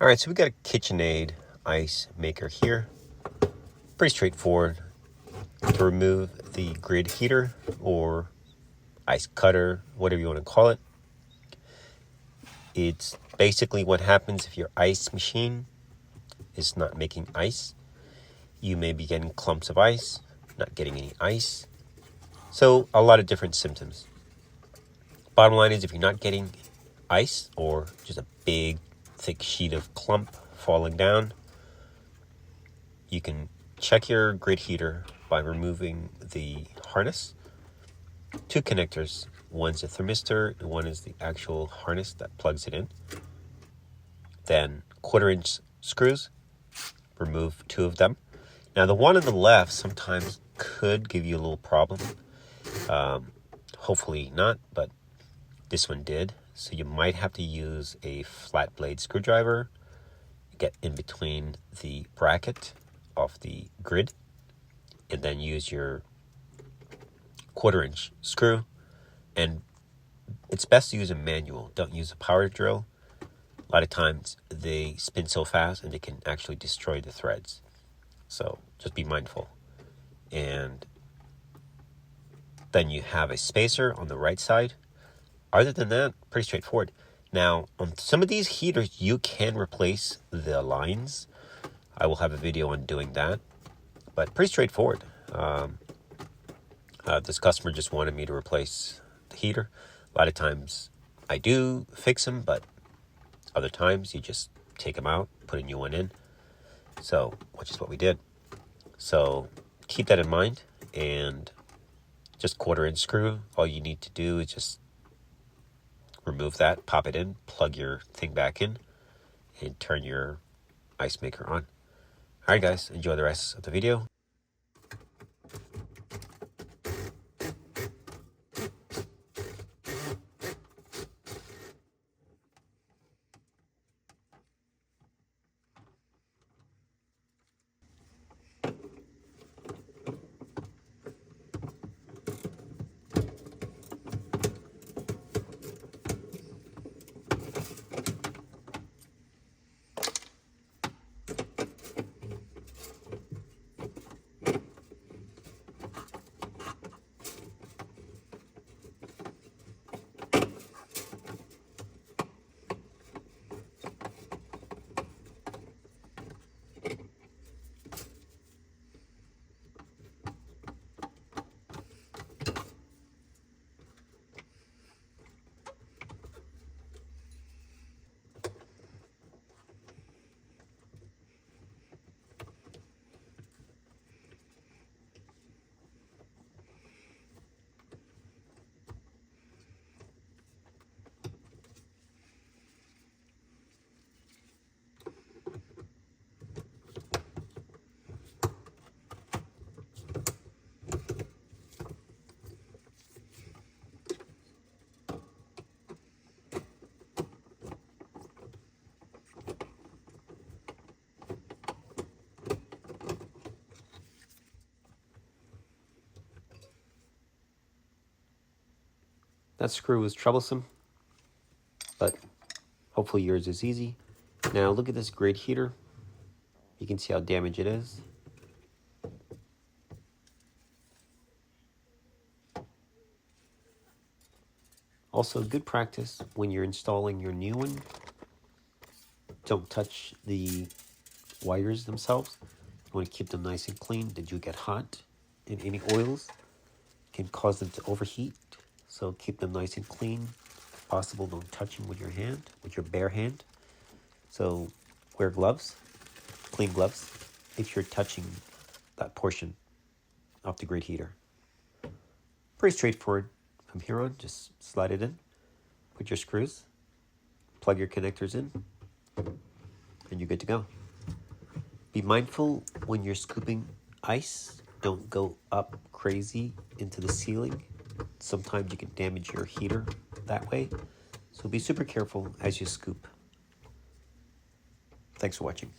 All right, so we got a KitchenAid ice maker here. Pretty straightforward to remove the grid heater or ice cutter, whatever you want to call it. It's basically what happens if your ice machine is not making ice. You may be getting clumps of ice, not getting any ice. So a lot of different symptoms. Bottom line is if you're not getting ice or just a big thick sheet of clump falling down, you can check your grid heater by removing the harness. Two connectors, one's a thermistor and one is the actual harness that plugs it in. Then 1/4-inch screws, remove 2 of them. Now the one on the left sometimes could give you a little problem. Hopefully not, but this one did. So you might have to use a flat blade screwdriver, get in between the bracket of the grid, and then use your 1/4-inch screw. And it's best to use a manual. Don't use a power drill. A lot of times they spin so fast and they can actually destroy the threads. So just be mindful. And then you have a spacer on the right side. Other than that, pretty straightforward. Now, on some of these heaters, you can replace the lines. I will have a video on doing that, but pretty straightforward. This customer just wanted me to replace the heater. A lot of times I do fix them, but other times you just take them out, put a new one in. So, which is what we did. So keep that in mind, and just 1/4-inch screw. All you need to do is just remove that, pop it in, plug your thing back in, and turn your ice maker on. All right, guys, enjoy the rest of the video. That screw was troublesome, but hopefully yours is easy. Now look at this grid heater. You can see how damaged it is. Also, good practice when you're installing your new one. Don't touch the wires themselves. You want to keep them nice and clean. They do get hot, and any oils can cause them to overheat. So keep them nice and clean. If possible, don't touch them with your hand, with your bare hand. So wear gloves, clean gloves, if you're touching that portion of the grid heater. Pretty straightforward. From here on, just slide it in, put your screws, plug your connectors in, and you're good to go. Be mindful when you're scooping ice. Don't go up crazy into the ceiling. Sometimes you can damage your heater that way. So be super careful as you scoop. Thanks for watching.